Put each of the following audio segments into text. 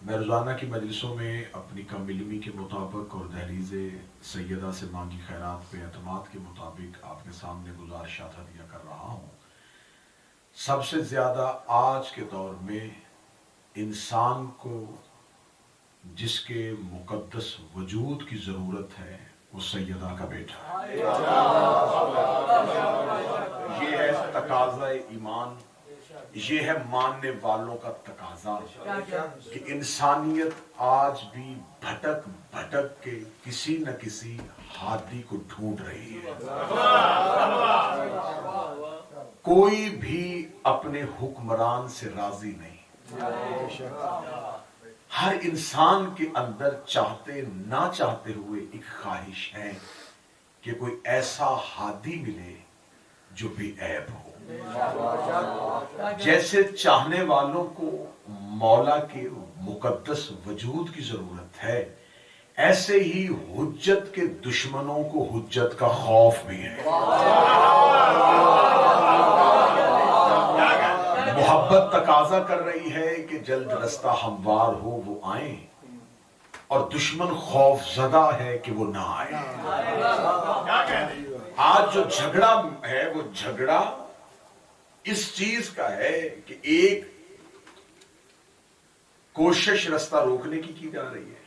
میں روزانہ کی مجلسوں میں اپنی کم علمی کے مطابق اور دہلیز سیدہ سے مانگی خیرات پہ اعتماد کے مطابق آپ کے سامنے گزارشات ہدیہ کر رہا ہوں۔ سب سے زیادہ آج کے دور میں انسان کو جس کے مقدس وجود کی ضرورت ہے وہ سیدہ کا بیٹا ہے۔ یہ ہے تقاضا ایمان، یہ ہے ماننے والوں کا تقاضا کہ انسانیت آج بھی بھٹک بھٹک کے کسی نہ کسی ہادی کو ڈھونڈ رہی ہے۔ کوئی بھی اپنے حکمران سے راضی نہیں۔ ہر انسان کے اندر چاہتے نہ چاہتے ہوئے ایک خواہش ہے کہ کوئی ایسا ہادی ملے جو بے عیب ہو۔ جیسے چاہنے والوں کو مولا کے مقدس وجود کی ضرورت ہے، ایسے ہی حجت کے دشمنوں کو حجت کا خوف بھی ہے۔ محبت تقاضا کر رہی ہے کہ جلد رستہ ہموار ہو وہ آئیں، اور دشمن خوف زدہ ہے کہ وہ نہ آئے۔ آج جو جھگڑا ہے وہ جھگڑا اس چیز کا ہے کہ ایک کوشش رستہ روکنے کی جا رہی ہے،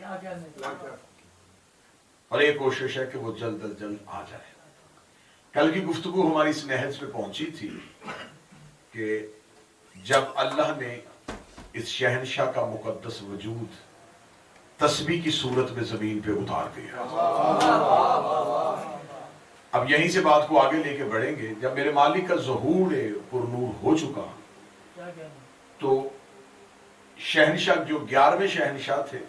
اور ایک کوشش ہے کہ وہ جلد از جلد آ جائے۔ کل کی گفتگو ہماری اس نہج پہ پہنچی تھی کہ جب اللہ نے اس شہنشاہ کا مقدس وجود تسبیح کی صورت میں زمین پہ اتار دیا۔ اب یہیں سے بات کو آگے لے کے بڑھیں گے۔ جب میرے مالک کا ظہور پر نور ہو چکا تو شہنشاہ جو 11ویں شہنشاہ تھے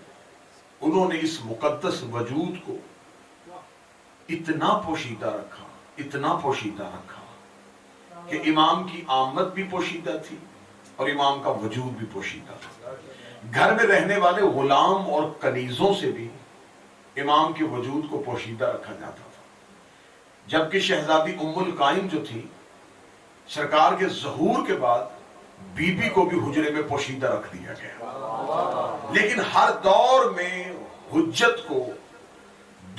انہوں نے اس مقدس وجود کو اتنا پوشیدہ رکھا، اتنا پوشیدہ رکھا کہ امام کی آمد بھی پوشیدہ تھی اور امام کا وجود بھی پوشیدہ تھا۔ گھر میں رہنے والے غلام اور کنیزوں سے بھی امام کے وجود کو پوشیدہ رکھا جاتا تھا، جبکہ شہزادی ام القائم جو تھی سرکار کے ظہور کے بعد بی بی کو بھی حجرے میں پوشیدہ رکھ دیا گیا۔ لیکن ہر دور میں حجت کو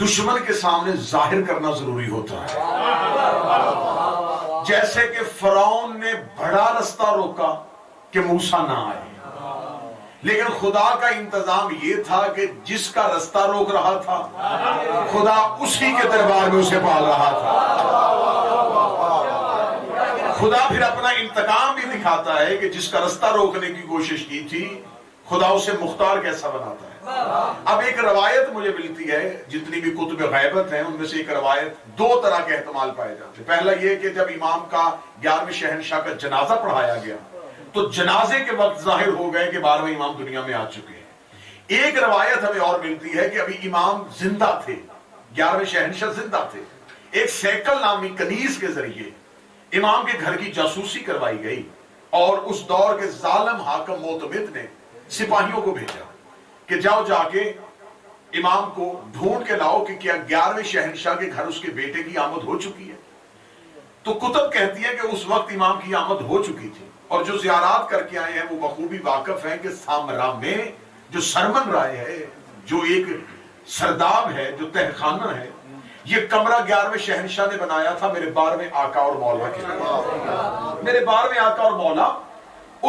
دشمن کے سامنے ظاہر کرنا ضروری ہوتا ہے۔ جیسے کہ فرعون نے بڑا رستہ روکا کہ موسیٰ نہ آئے، لیکن خدا کا انتظام یہ تھا کہ جس کا رستہ روک رہا تھا خدا اسی کے دربار میں اسے پال رہا تھا۔ خدا پھر اپنا انتقام بھی دکھاتا ہے کہ جس کا رستہ روکنے کی کوشش کی تھی خدا اسے مختار کیسا بناتا ہے۔ اب ایک روایت مجھے ملتی ہے، جتنی بھی کتب غیبت ہیں ان میں سے ایک روایت دو طرح کے احتمال پائے جاتے ہیں۔ پہلا یہ کہ جب امام کا 11ویں شہنشاہ کا جنازہ پڑھایا گیا تو جنازے کے وقت ظاہر ہو گئے کہ 12ویں امام دنیا میں آ چکے ہیں۔ ایک روایت ہمیں اور ملتی ہے کہ ابھی امام زندہ تھے، 11ویں شہنشاہ زندہ تھے۔ ایک سیکل نامی کنیز کے ذریعے امام کے گھر کی جاسوسی کروائی گئی، اور اس دور کے ظالم حاکم معتمد نے سپاہیوں کو بھیجا کہ جاؤ جا کے امام کو ڈھونڈ کے لاؤ کہ کیا 11ویں شہنشاہ کے گھر اس کے بیٹے کی آمد ہو چکی ہے۔ تو کتب کہتی ہے کہ اس وقت امام کی آمد ہو چکی تھی، اور جو زیارات کر کے آئے ہیں وہ بخوبی واقف ہیں کہ سامرا میں جو سرمن رائے ہے، جو ایک سرداب ہے، جو تہخانہ ہے، یہ کمرہ 11ویں شہنشاہ نے بنایا تھا میرے 12ویں آقا اور مولا کے لیے۔ میرے 12ویں آقا اور مولا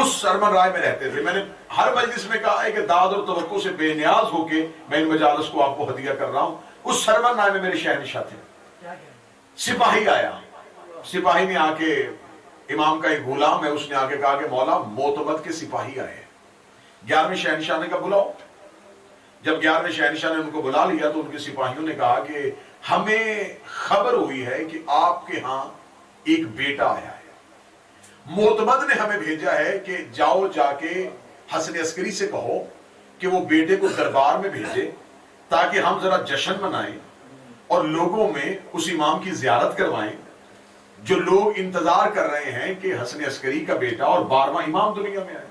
اس سرمن رائے میں رہتے تھے۔ میں نے ہر مجلس میں کہا ہے کہ داد اور توقع سے بے نیاز ہو کے میں ان مجالس کو آپ کو ہدیہ کر رہا ہوں۔ اس سرمن رائے میں میرے شہنشاہ تھے۔ سپاہی آیا، سپاہی نے آ کے، امام کا ایک غلام ہے، اس نے آ کے کہا کہ مولا معتمد کے سپاہی آئے ہیں۔ 11ویں شہنشاہ نے کہا بلاؤ۔ جب 11ویں شہنشاہ نے ان کو بلا لیا تو ان کے سپاہیوں نے کہا کہ ہمیں خبر ہوئی ہے کہ آپ کے ہاں ایک بیٹا آیا ہے، معتمد نے ہمیں بھیجا ہے کہ جاؤ جا کے حسن عسکری سے کہو کہ وہ بیٹے کو دربار میں بھیجے تاکہ ہم ذرا جشن منائیں اور لوگوں میں اس امام کی زیارت کروائیں جو لوگ انتظار کر رہے ہیں کہ حسن عسکری کا بیٹا اور 12واں امام دنیا میں آئے۔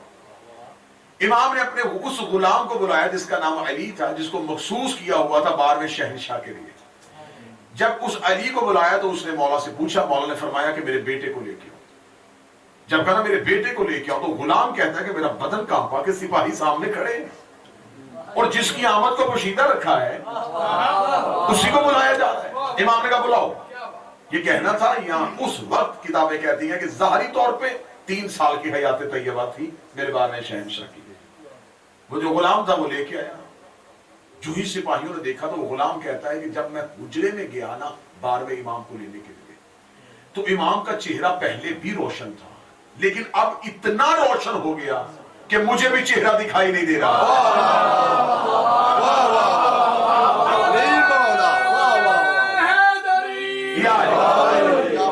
امام نے اپنے اس غلام کو بلایا جس کا نام علی تھا، جس کو مخصوص کیا ہوا تھا 12ویں شہنشاہ کے لیے۔ جب اس علی کو بلایا تو اس نے مولا سے پوچھا، مولا نے فرمایا کہ میرے بیٹے کو لے کے آؤ۔ جب کہا میرے بیٹے کو لے کے آؤ تو غلام کہتا ہے کہ میرا بدن کانپا کہ سپاہی سامنے کھڑے ہیں۔ और जिसकी आमद को पोशीदा रखा है उसी को बुलाया जा रहा है। इमाम ने कहा बुलाओ। ये कहना था यहाँ उस वक्त किताबें कहती हैं कि ज़ाहरी तौर पे 3 साल की हयात तैयबा थी मेरे बार में शहनशाह की। वो जो गुलाम था वो लेके आया। जो ही सिपाहियों ने देखा तो वो गुलाम कहता है कि जब मैं हुजरे में गया ना 12वें इमाम को लेने के लिए, तो इमाम का चेहरा पहले भी रोशन था, लेकिन अब इतना रोशन हो गया कि मुझे भी चेहरा दिखाई नहीं दे रहा।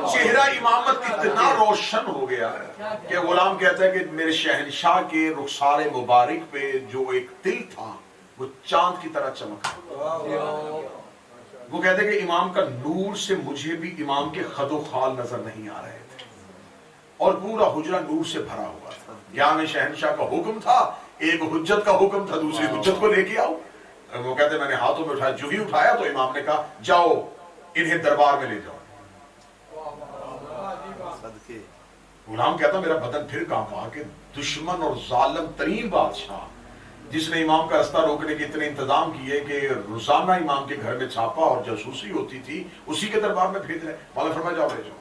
चेहरा इमामत इतना रोशन हो गया कि गुलाम कहता है कि मेरे शहनशाह के रुखसारे मुबारक पे जो एक तिल था वो चांद की तरह चमका। वो कहते हैं कि इमाम का नूर से मुझे भी इमाम के खदो खाल नजर नहीं आ रहे थे और पूरा हुजरा नूर से भरा हुआ था। ज्ञान शहनशाह का हुक्म था, एक हुज्जत का हुक्म था, दूसरी हुज्जत को लेके आओ। वो कहते मैंने हाथों में उठाया, जो ही उठाया तो इमाम ने कहा जाओ इन्हें दरबार में ले जाओ। गुलाम कहता मेरा बदन फिर कांपा कि दुश्मन और जालिम तरीन बादशाह जिसने इमाम का रास्ता रोकने के इतने इंतजाम किए कि रोजाना इमाम के घर में छापा और जासूसी होती थी, उसी के दरबार में भेज रहे। मौला फरमाया जाओ ले जाओ।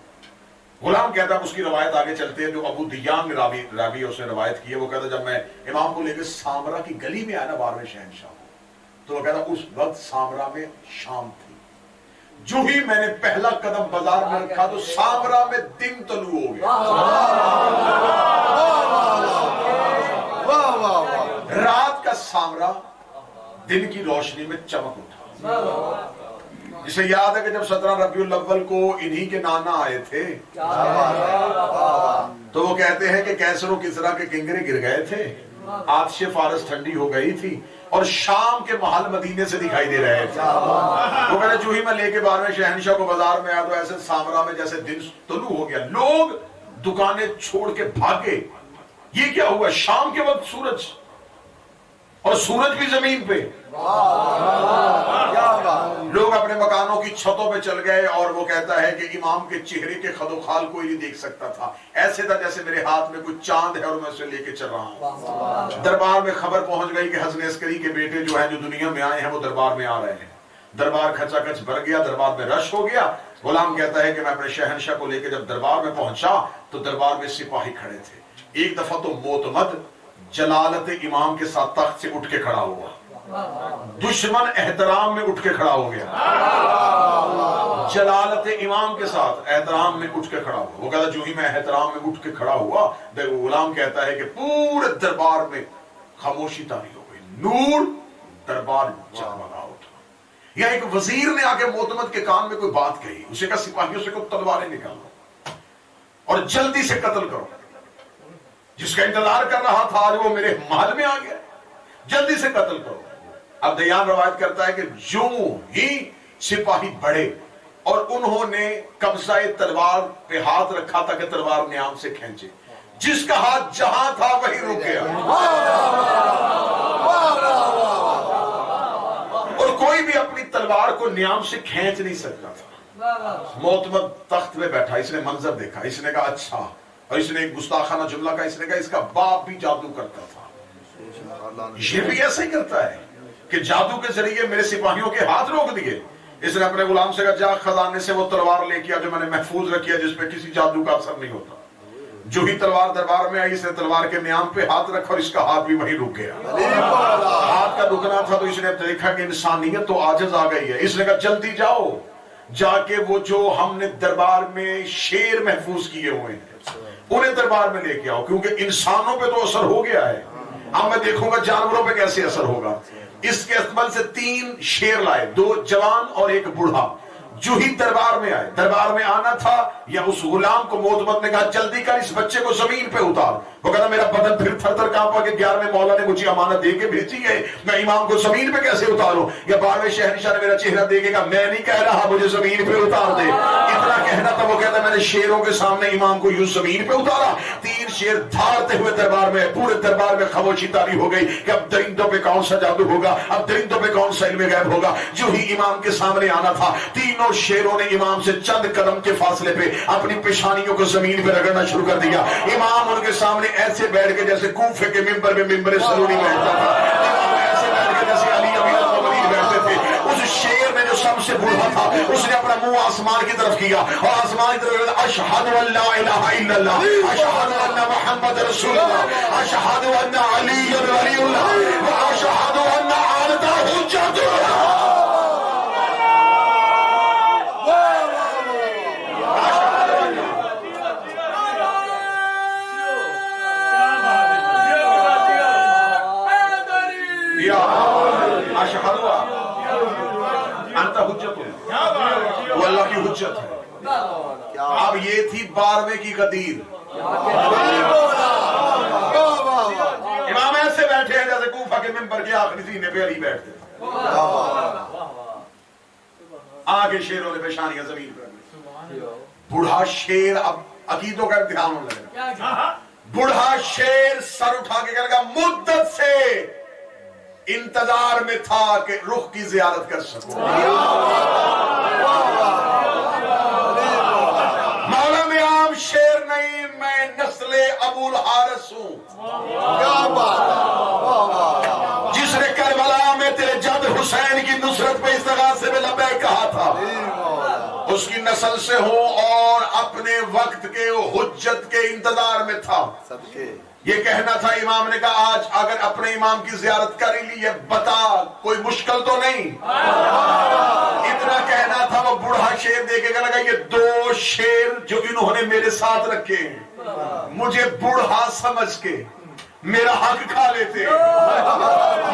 गुलाम कहता उसकी रवायत आगे चलते हैं जो अबू दियान रावी उसने रवायत की है। वो कहता जब मैं इमाम को लेकर सामरा की गली में आया ना 12वें शहनशाह, तो वो कहता उस वक्त सामरा में शाम थी। जो ही मैंने पहला कदम बाजार में रखा तो सामरा में दिन तलू हो गया। रात का सामरा दिन की रोशनी में चमक उठा। इसे याद है कि जब 17 रबीउल अव्वल को इन्हीं के नाना आए थे तो वो कहते हैं कि कैसर और किसरा के किंगरे गिर गए थे, आतिश फारस ठंडी हो गई थी और शाम के महल मदीने से दिखाई दे रहे थे। वो कहते जो ही मैं लेके 12वें शहनशाह को बाजार में आया तो ऐसे सामरा में जैसे दिन तुलू हो गया। लोग दुकानें छोड़ के भागे। ये क्या हुआ? शाम के वक्त सूरज, और सूरज भी जमीन पे। लोग अपने मकानों की छतों पे चल गए और वो कहता है कि इमाम के चेहरे के खदोखाल कोई नहीं देख सकता था। ऐसे था जैसे मेरे हाथ में कोई चांद है और मैं उसे लेके चल रहा हूं। दरबार में खबर पहुंच गई कि हसन अस्करी के बेटे जो है जो दुनिया में आए हैं वो दरबार में आ रहे हैं। दरबार खचाखच भर गया, दरबार में रश हो गया। गुलाम कहता है कि मैं अपने शहनशाह को लेकर जब दरबार में पहुंचा तो दरबार में सिपाही खड़े थे। एक दफा तो मोतमद जलालत इमाम के साथ तख्त से उठ के खड़ा हुआ, दुश्मन एहतराम में उठ के खड़ा हो गया। जलालत इमाम के साथ एहतराम में उठ के खड़ा हुआ। वो कहता जो ही मैं एहतराम में उठ के खड़ा हुआ, गुलाम कहता है कि पूरे दरबार में खामोशी तारी हो गई, नूर दरबार जगमगा उठा। या एक वजीर ने आके मोतमद के कान में कोई बात कही, उसे कहा सिपाहियों से कोई तलवारें निकालो और जल्दी से कत्ल करो। जिसका इंतजार कर रहा था आज वो मेरे महल में आ गया, जल्दी से कत्ल करो। अब दयान रवायत करता है कि जो ही सिपाही बढ़े और उन्होंने कब्ज़ाए तलवार पे हाथ रखा था कि तलवार न्याम से खींचे, जिसका हाथ जहां था वही रुक गया और कोई भी अपनी तलवार को न्याम से खींच नहीं सकता था। मोतमद तख्त में बैठा, इसने मंजर देखा, इसने कहा अच्छा, और इसने एक गुस्ताखाना जुमला का, इसने कहा इसका बाप भी जादू करता था, ये भी ऐसा ही करता है कि जादू के जरिए मेरे सिपाहियों के हाथ रोक दिए। इसने अपने गुलाम से कहा जा खजाने से वो तलवार लेके आ जो मैंने महफूज रखी है, जिसपे किसी जादू का असर नहीं होता। जो ही तलवार दरबार में आई, इसने तलवार के न्याम पे हाथ रखा और इसका हाथ भी वहीं रुक गया। हाथ का रुकना था तो इसने देखा कि इंसानियत तो आजिज आ गई है। इसने कहा जल्दी जाओ, जाके वो जो हमने दरबार में शेर महफूज किए हुए हैं उन्हें दरबार में लेके आओ, क्योंकि इंसानों पे तो असर हो गया है, अब मैं देखूंगा जानवरों पे कैसे असर होगा। इसके अस्तबल से 3 शेर लाए, 2 जवान और 1 बूढ़ा। जो ही दरबार में आए, दरबार में आना था या उस गुलाम को मोतमद ने कहा जल्दी कर इस बच्चे को जमीन पे उतार। वो कहता मेरा बदन फिर थर थर कांपा कि 11वें मौला ने मुझे अमानत दे के भेजी है, मैं इमाम को जमीन पे कैसे उतारूं? या 12वें शहनशाह ने मेरा चेहरा देखेगा, मैं नहीं कह रहा मुझे जमीन पे उतार दे। इतना कहना था। वो कहता मैंने शेरों के सामने इमाम को यूं जमीन पे उतारा, 3 शेर धारते हुए दरबार में, पूरे दरबार में खामोशी तारी हो गई कि अब दरिंदों पे कौन सा जादू होगा, अब दरिंदों पे कौन सा इल्म गैब होगा। जो ही इमाम के सामने आना था, तीनों शेरों ने इमाम से चंद कदम के फासले पे अपनी पेशानियों को जमीन पे रगड़ना शुरू कर दिया। इमाम उनके सामने ऐसे बैठ के जैसे कूफे के मिंबर में मिंबर सलूनी बैठता था। इमाम ऐसे बैठ के मुंह आसमान की तरफ किया और आसमान की तरफ अशहदु अल्ला इलाहा इल्लल्लाह अशहदु अन्ना मुहम्मद रसूलुल्लाह अशहदु अन्ना अलीय्युन वलियुल्लाह व अशहदु अन्ना अनता हुज्जतुल्लाह। वो अल्लाह की हुज्जत है। अब ये थी 12वें की गदीर। इमाम ऐसे बैठे हैं जैसे कूफा के मिंबर के आखिरी सीने पे अली बैठते। आगे शेरों ने पेशानियां जमीन पर। बूढ़ा शेर अब अकीदों का ध्यान होने लगा। बूढ़ा शेर सर उठा के कहेगा मुद्दत से इंतजार में था कि रुख की जियारत कर सकूं। मौला में आम शेर नहीं, मैं नस्ले अबुल हारिस हूं। जिसने करबला में तेरे जद हुसैन की नुसरत पे इस्तगासे में लबैक कहा था, उसकी नस्ल से हूं और अपने वक्त के हुज्जत के इंतजार में था। ये कहना था इमाम ने कहा आज अगर अपने इमाम की जियारत कर ली है बता कोई मुश्किल तो नहीं। इतना कहना था वो बूढ़ा शेर देखेगा लगा ये 2 शेर जो इन्होंने मेरे साथ रखे हैं मुझे बूढ़ा समझ के मेरा हक खा लेते हैं,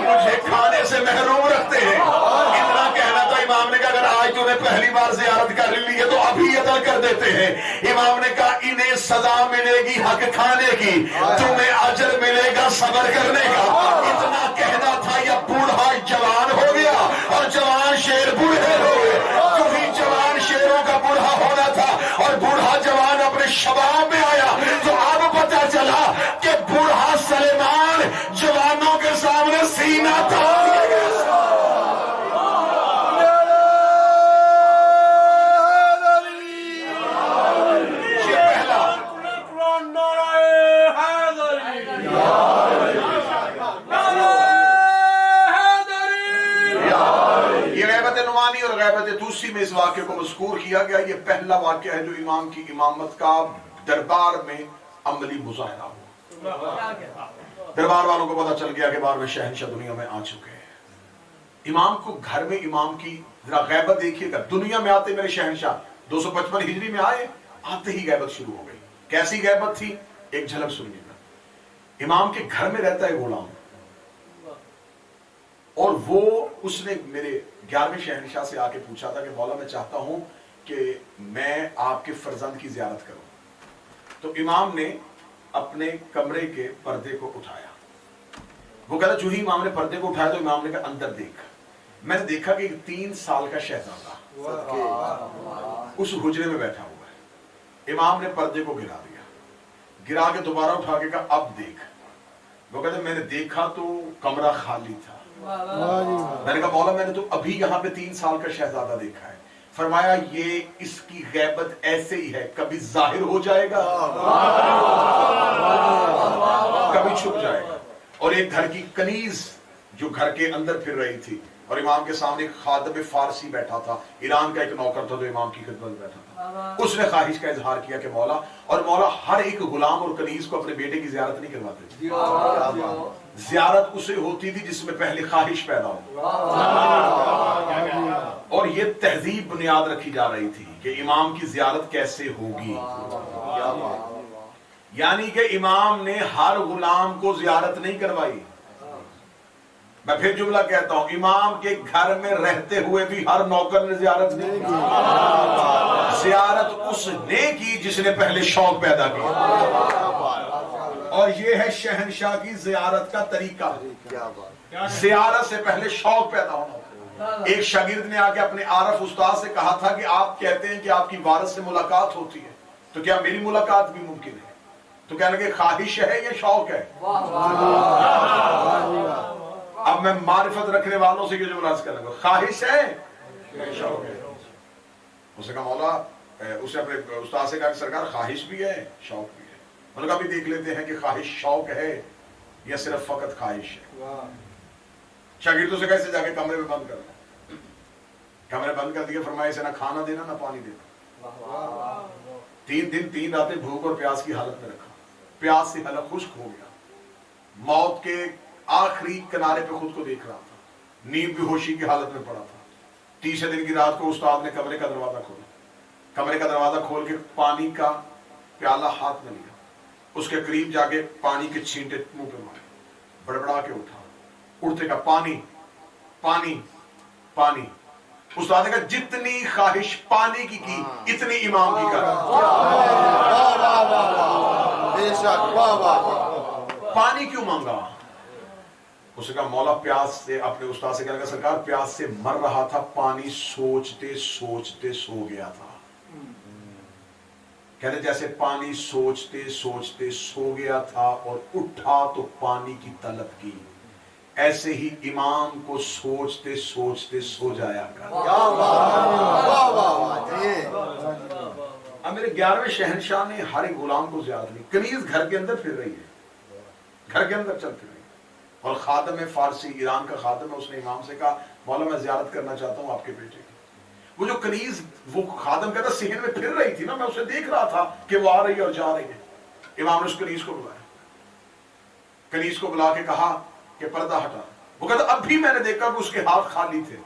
मुझे खाने से महरूम रखते हैं। इतना कहना था इमाम ने कहा अगर आज तूने पहली बार जियारत कर ली है तो अभी अदा कर देते हैं। इमाम ने कहा इन्हें सजा मिलेगी हक खाने की, तुम्हें अजर मिलेगा सब्र करने का। इतना कहना था या बूढ़ा जवान हो गया और जवान शेर बूढ़े हो गए। क्योंकि जवान शेरों का बूढ़ा होना था और बूढ़ा जवान अपने शबाब में आया तो अब पता चला कि बूढ़ा सलेमान जवानों के सामने सीना तान और गैबत तूसी में इस वाक्य को मज़कूर किया गया। ये पहला वाक्य है जो इमाम की इमामत का दरबार में अमली मुजाहरा हुआ। दरबार वालों को पता चल गया कि 12वें शहंशाह दुनिया में आ चुके हैं। इमाम को घर में इमाम की जरा गैबत देखिएगा। दुनिया में आते मेरे शहंशाह 255 हिजरी में आए, आते ही गैबत शुरू हो गई। कैसी गैबत थी एक झलक सुनिएगा। इमाम के घर में रहता है गुलाम और वो उसने मेरे 11वें शहंशाह से आके पूछा था कि मौला मैं चाहता हूं कि मैं आपके फर्जंद की जियारत करूं। तो इमाम ने अपने कमरे के पर्दे को उठाया। वो कहता जो ही इमाम ने पर्दे को उठाया तो इमाम ने कहा अंदर देख। मैंने देखा कि 3 साल का शहजादा उस हुजरे में बैठा हुआ है। इमाम ने पर्दे को गिरा दिया, गिरा के दोबारा उठा के कहा अब देख। वो कहते मैंने देखा तो कमरा खाली था। मैंने कहा मौला मैंने तो अभी यहाँ पे 3 साल का शहजादा देखा है। फरमाया ये इसकी गैबत ऐसे ही है, कभी जाहिर हो जाएगा कभी छुप जाएगा। और एक घर की कनीज जो घर के अंदर फिर रही थी और इमाम के सामने एक खादम फारसी बैठा था, ईरान का एक नौकर था जो इमाम की खिदमत में बैठा था। उसने ख्वाहिश का इजहार किया कि मौला, और मौला हर एक गुलाम और कनीज को अपने बेटे की जियारत नहीं करवाते। जियारत उसे होती थी जिसमें पहले ख्वाहिश पैदा हो। और ये तहजीब बुनियाद रखी जा रही थी कि इमाम की जियारत कैसे होगी। यानी कि इमाम ने हर गुलाम को जियारत नहीं करवाई। मैं फिर जुमला कहता हूं, इमाम के घर में रहते हुए भी हर नौकर ने जियारत नहीं की। जियारत उसने की जिसने पहले शौक पैदा किया। और ये है शहंशाह की जियारत का तरीका। जियारत से पहले शौक पैदा होना। एक शागिर्द ने आके अपने आरफ उस्ताद से कहा था कि आप कहते हैं कि आपकी वारिस से मुलाकात होती है, तो क्या मेरी मुलाकात भी मुमकिन है? तो कहने लगे ख्वाहिश है या शौक है? अब मैं मारिफत रखने वालों से जो मुलाज करूंगा, ख्वाहिश है या शौक है? उसने कहा मौला, उसे अपने उस्ताद से कहा सरकार ख्वाहिश भी है शौक भी है। उन्होंने कहा भी देख लेते हैं कि ख्वाहिश शौक है या सिर्फ फकत ख्वाहिश है। शागिर्दों से कैसे जाके कमरे में बंद करना, कमरे बंद कर दिए, फरमाया इसे ना खाना देना ना पानी देना। 3 दिन 3 रातें भूख और प्यास की हालत में रखा, प्यास से हलक खुश्क हो गया, मौत के आखिरी किनारे पे खुद को देख रहा था, नींद बेहोशी की हालत में पड़ा था। 30 दिन की रात को उस्ताद ने कमरे का दरवाजा खोला, कमरे का दरवाजा खोल के पानी का प्याला हाथ में लिया, उसके करीब जाके पानी के छींटे मुंह पे मारे, बड़बड़ा के उठा, उठते का पानी पानी पानी। उस्ताद ने कहा जितनी ख्वाहिश पानी की इतनी इमाम की कर। पानी क्यों मांगा? उसने कहा मौला प्यास से, अपने उस्ताद से कहने का सरकार प्यास से मर रहा था, पानी सोचते सोचते सो गया था। कहते जैसे पानी सोचते सोचते सो गया था और उठा तो पानी की तलब की, ऐसे ही इमाम को सोचते सोचते सो जाया कर। अब मेरे 11वें शहनशाह ने हर एक गुलाम को ज़ियारत ली। कनीज घर के अंदर फिर रही है, घर के अंदर चलती रही, और खादम है फारसी, ईरान का खादम है, उसने इमाम से कहा मौला मैं ज़ियारत करना चाहता हूँ आपके बेटे की। वो जो कनीज, वो खादम कहता सिहन में फिर रही थी ना, मैं उसे देख रहा था कि वो आ रही है और जा रही है। इमाम ने उस कनीज को बुलाया, कनीज को बुला के कहा कि पर्दा हटा। वो कहता अब भी मैंने देखा कि उसके हाथ खाली थे।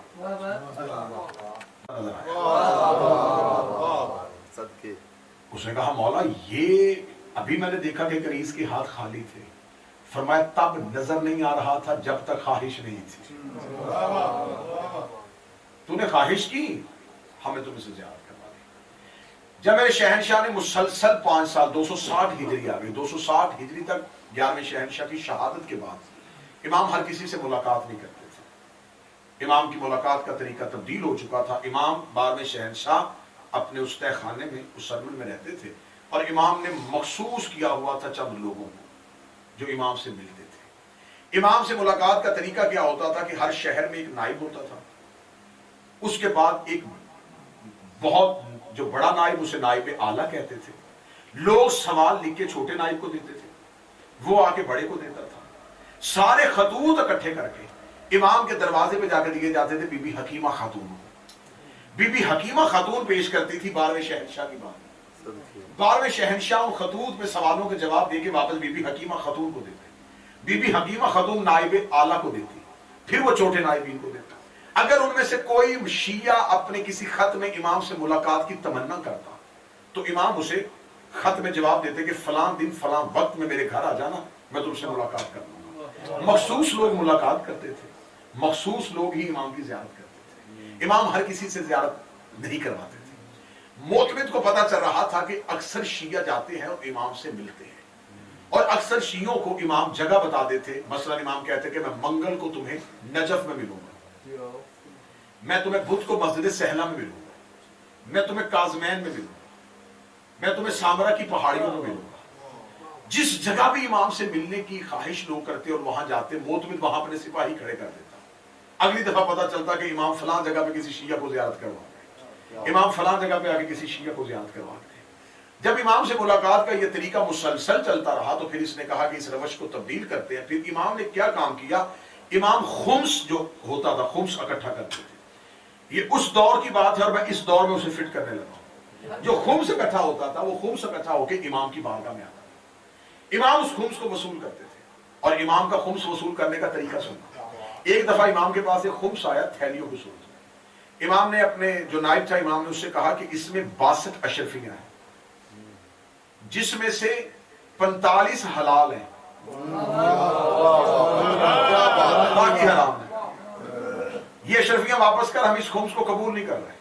उसने कहा मौला ये अभी मैंने देखा कि कनीज के हाथ खाली थे। फरमाया तब नजर नहीं आ रहा था जब तक ख्वाहिश नहीं थी। तूने ख्वाहिश की, हमें तुमसे ज़ियारत करवा दी। जब मेरे शहनशाह ने मुसलसल 5 साल 260 हिजरी आ गई, 260 हिजरी तक 11वें शहनशाह की शहादत के बाद इमाम हर किसी से मुलाकात नहीं करते थे। इमाम की मुलाकात का तरीका तब्दील हो चुका था। इमाम 12वें शहनशाह अपने उस तय खाने में, उस सरमन में रहते थे, और इमाम ने मखसूस किया हुआ था चंद लोगों को जो इमाम से मिलते थे। इमाम से मुलाकात का तरीका क्या होता था कि हर शहर में एक नाइब होता था, उसके बाद एक बहुत जो बड़ा नाइब, उसे नाइब आला कहते थे। लोग सवाल लिख के छोटे नाइब को देते थे, वो आके बड़े को देता था। सारे खतूत इकट्ठे करके इमाम के दरवाजे पे जाकर दिए जाते थे बीबी हकीमा खातून को। बीबी हकीमा खातून पेश करती थी 12वें शहनशाह की बात। 12वें शहनशाह उन खतूत में सवालों के जवाब देके वापस बीबी हकीमा खातून को देते। बीबी हकीमा खातून नाइब आला को देती, फिर वो छोटे नाइबीन को देता। अगर उनमें से कोई शिया अपने किसी खत में इमाम से मुलाकात की तमन्ना करता तो इमाम उसे खत में जवाब देते कि फलां दिन फलां वक्त में मेरे घर आ जाना, मैं तुमसे मुलाकात कर लूंगा। मखसूस लोग मुलाकात करते थे, मखसूस लोग ही इमाम की ज़ियारत करते थे। इमाम हर किसी से ज़ियारत नहीं करवाते थे। मोतमिद को पता चल रहा था कि अक्सर शिया जाते हैं और इमाम से मिलते हैं, और अक्सर शियों को इमाम जगह बता देते। मसलन इमाम कहते कि मैं मंगल को तुम्हें नजफ में मिलूंगा, मैं तुम्हें बुध को मस्जिद सहला में मिलूंगा, मैं तुम्हें काजमैन में मिलूंगा, मैं तुम्हें सामरा की पहाड़ियों में मिलूंगा। जिस जगह भी इमाम से मिलने की ख्वाहिश लोग करते और वहां जाते, मोतमिद वहां अपने सिपाही खड़े कर देता। अगली दफा पता चलता कि इमाम फलां जगह पे किसी शिया को ज़ियारत करवा रहे, इमाम फलां जगह पे आके किसी शिया को ज़ियारत करवा रहे। जब इमाम से मुलाकात का यह तरीका मुसलसल चलता रहा तो फिर इसने कहा कि इस रवश को तब्दील करते हैं। फिर इमाम ने क्या काम किया, इमाम खुम्स जो होता था, खुम्स इकट्ठा करते थे। ये उस दौर की बात है और मैं इस दौर में उसे फिट करने लगा। जो खुम्स इकट्ठा होता था वो खुम्स इकट्ठा होकर इमाम की बारगाह में आता था। इमाम उस खुम्स को वसूल करते थे और इमाम का खुम्स वसूल करने का तरीका सुनता। एक दफा इमाम के पास एक खुम्स आया थैलियों के सूरत। इमाम ने अपने जो नाइब था, इमाम ने उससे कहा कि इसमें 62 अशरफियां हैं, जिसमें से 45 हलाल हैं, बाकी हराम है। ये अशरफियां वापस कर, हम इस खुम्स को कबूल नहीं कर रहे,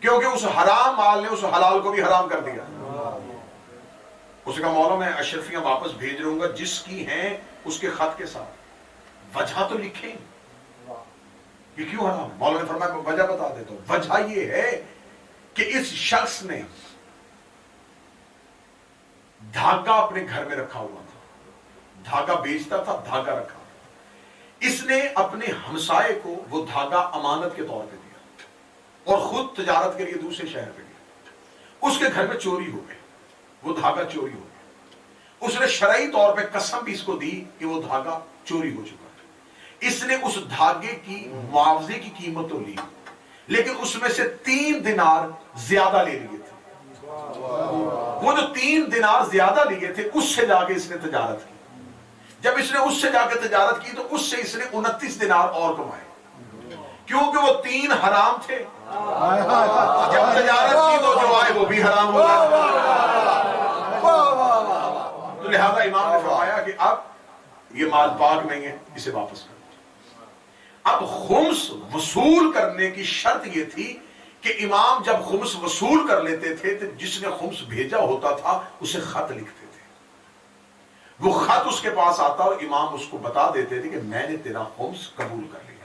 क्योंकि उस हराम माल ने उस हलाल को भी हराम कर दिया। उसने कहा मौला मैं अशरफियां वापस भेज रहूंगा जिसकी हैं उसके खत के साथ, वजह तो लिखें कि क्यों हराम। मौला ने फरमाया वजह बता देता हूं। वजह ये है कि इस शख्स ने धागा अपने घर में रखा हुआ था, धागा बेचता था, धागा रखा। इसने अपने हमसाये को वो धागा अमानत के तौर पे दिया और खुद तिजारत के लिए दूसरे शहर पे गया। उसके घर में चोरी हो गई, वो धागा चोरी हो गया। उसने शरई तौर पे कसम भी इसको दी कि वो धागा चोरी हो चुका है। इसने उस धागे की मुआवजे की कीमत तो ली, لیکن اس میں سے 3 دینار زیادہ لے لیے تھے. وہ جو 3 دینار زیادہ لیے تھے اس سے جا کے اس نے تجارت کی. جب اس نے اس سے جا کے تجارت کی تو اس سے اس نے 29 دینار اور کمائے, کیونکہ وہ 3 حرام تھے. جب تجارت کی تو جو آئے وہ بھی حرام ہو گیا. تو لہذا امام نے فرمایا کہ اب یہ مال پاک نہیں ہے, اسے واپس کرو. اب خمس وصول کرنے کی شرط یہ تھی کہ امام جب خمس وصول کر لیتے تھے تو جس نے خمس بھیجا ہوتا تھا اسے خط لکھتے تھے. وہ خط اس کے پاس آتا اور امام اس کو بتا دیتے تھے کہ میں نے تیرا خمس قبول کر لیا.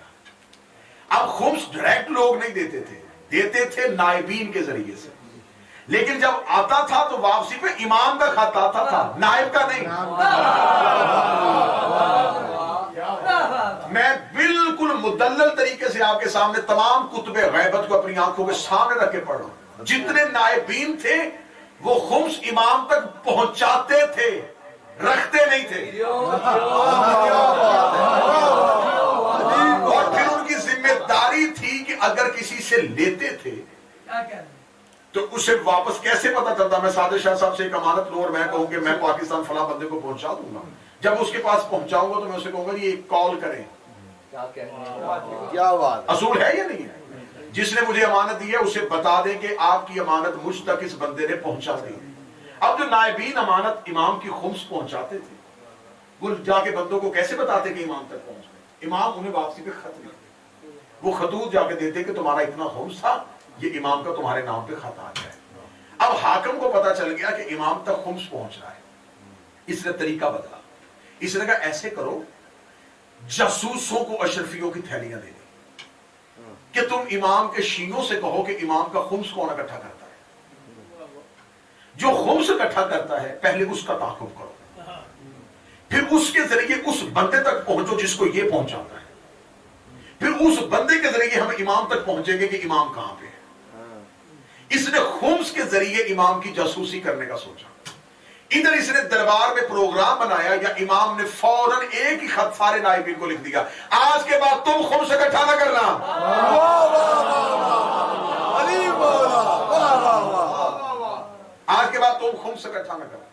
اب خمس ڈائریکٹ لوگ نہیں دیتے تھے, دیتے تھے نائبین کے ذریعے سے. لیکن جب آتا تھا تو واپسی پہ امام کا خط آتا تھا, نائب کا نہیں. میں بالکل مدلل طریقے سے آپ کے سامنے تمام کتب غیبت کو اپنی آنکھوں کے سامنے رکھ کے پڑھ رہا ہوں. جتنے نائبین تھے وہ خمس امام تک پہنچاتے تھے, رکھتے نہیں تھے. اور پھر ان کی ذمہ داری تھی کہ اگر کسی سے لیتے تھے تو اسے واپس کیسے پتا چلتا. میں سعادت شاہ صاحب سے ایک امانت لوں اور میں کہوں کہ میں پاکستان فلاں بندے کو پہنچا دوں گا. جب اس کے پاس پہنچاؤں گا تو میں اسے کہوں گا یہ کال کریں. کیا بات اصول ہے یا نہیں ہے؟ جس نے مجھے امانت دی ہے اسے بتا دیں کہ آپ کی امانت مجھ تک اس بندے نے پہنچا دی. اب جو نائبین امانت امام کی خمس پہنچاتے تھے وہ جا کے بندوں کو کیسے بتاتے کہ امام تک پہنچ گئے؟ امام انہیں واپسی پہ خط لکھتے, وہ خطوط جا کے دیتے کہ تمہارا اتنا خمس تھا, یہ امام کا تمہارے نام پہ خط آ جائے. اب حاکم کو پتا چل گیا کہ امام تک خمس پہنچ رہا ہے. اس نے طریقہ بدلا. اس نے کہا ایسے کرو, جاسوسوں کو اشرفیوں کی تھیلیاں دے دی کہ تم امام کے شینوں سے کہو کہ امام کا خمس کون اکٹھا کرتا ہے. جو خمس اکٹھا کرتا ہے پہلے اس کا تعاقب کرو, پھر اس کے ذریعے اس بندے تک پہنچو جس کو یہ پہنچاتا ہے, پھر اس بندے کے ذریعے ہم امام تک پہنچیں گے کہ امام کہاں پہ ہے. اس نے خمس کے ذریعے امام کی جاسوسی کرنے کا سوچا. ادھر اس نے دربار میں پروگرام بنایا یا امام نے فوراً ایک ہی خط سارے نائبین کو لکھ دیا, آج کے بعد تم خمس اکٹھا نہ کرنا. آج کے بعد تم خمس اکٹھا نہ کرنا.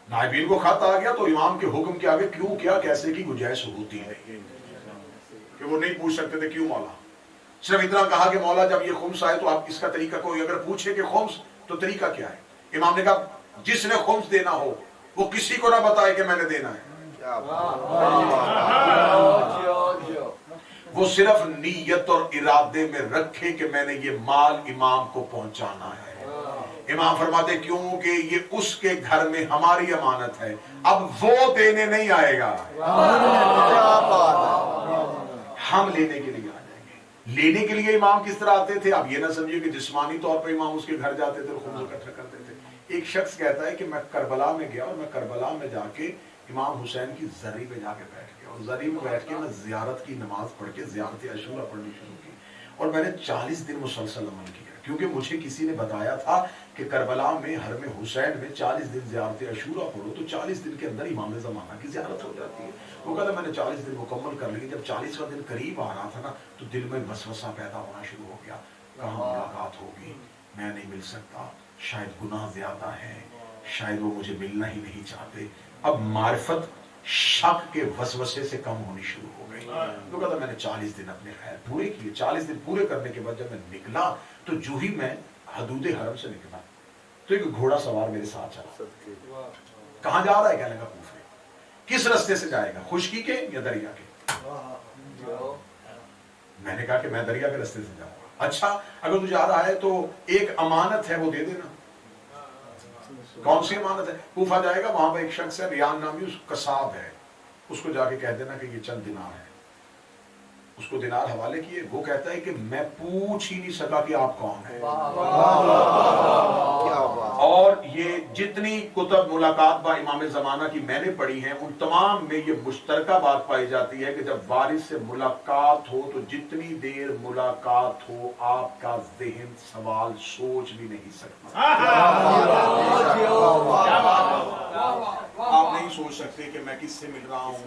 نائبین کو خط آ گیا تو امام کے حکم کے آگے کیوں کیا کیسے کی گنجائش ہوتی ہے کہ وہ نہیں پوچھ سکتے تھے کیوں مولا. صرف اتنا کہا کہ مولا جب یہ خمس آئے تو آپ اس کا طریقہ کوئی اگر پوچھے کہ خمس تو طریقہ کیا ہے. امام نے کہا جس نے خمس دینا ہو وہ کسی کو نہ بتائے کہ میں نے دینا ہے. وہ صرف نیت اور ارادے میں رکھے کہ میں نے یہ مال امام کو پہنچانا ہے. امام فرماتے کیوں کہ یہ اس کے گھر میں ہماری امانت ہے, اب وہ دینے نہیں آئے گا, ہم لینے کے لیے آ جائیں گے. لینے کے لیے امام کس طرح آتے تھے؟ آپ یہ نہ سمجھیے کہ جسمانی طور پہ امام اس کے گھر جاتے تھے اور خمس اکٹھا کرتے تھے. ایک شخص کہتا ہے کہ میں کربلا میں گیا اور میں کربلا میں جا کے امام حسین کی زری پہ جا کے بیٹھ گیا اور زری میں بیٹھ کے میں زیارت کی نماز پڑھ کے زیارت عاشورہ پڑھنی شروع کی اور میں نے 40 دن مسلسل عمل کیا, کیونکہ مجھے کسی نے بتایا تھا کہ کربلا میں حرم حسین میں 40 دن زیارت عاشورہ پڑھو تو 40 دن کے اندر امام زمانہ کی زیارت ہو جاتی ہے. وہ کہتا میں نے 40 دن مکمل کر لی. جب 40واں دن قریب آ رہا تھا نا تو دل میں وسوسہ پیدا ہونا شروع ہو گیا, کہاں ملاقات ہوگی, میں نہیں مل سکتا, شاید گناہ زیادہ ہے, شاید وہ مجھے ملنا ہی نہیں چاہتے. اب معرفت شک کے وسوسے سے کم ہونی شروع ہو گئی. تو کہتا میں نے 40 دن اپنے خیر پورے کیے. 40 دن پورے کرنے کے بعد جب میں نکلا تو جو ہی میں حدود حرم سے نکلا تو ایک گھوڑا سوار میرے ساتھ چلا. کہاں جا رہا ہے؟ کہنے کا کوفے. کس رستے سے جائے گا, خشکی کے یا دریا کے؟ میں نے کہا کہ میں دریا کے رستے سے جاؤں گا. اچھا اگر تو جا رہا ہے تو ایک امانت ہے وہ دے دینا. کون سی امانت ہے؟ کوفہ جائے گا, وہاں پہ ایک شخص ہے ریان نامی, اس قصاب ہے, اس کو جا کے کہہ دینا کہ یہ چند دینار ہے. اس کو دینار حوالے کیے. وہ کہتا ہے کہ میں پوچھ ہی نہیں سکا کہ آپ کون ہیں. اور یہ جتنی کتب ملاقات با امام زمانہ کی میں نے پڑھی ہیں ان تمام میں یہ مشترکہ بات پائی جاتی ہے کہ جب وارث سے ملاقات ہو تو جتنی دیر ملاقات ہو آپ کا ذہن سوال سوچ بھی نہیں سکتا. آپ نہیں سوچ سکتے کہ میں کس سے مل رہا ہوں,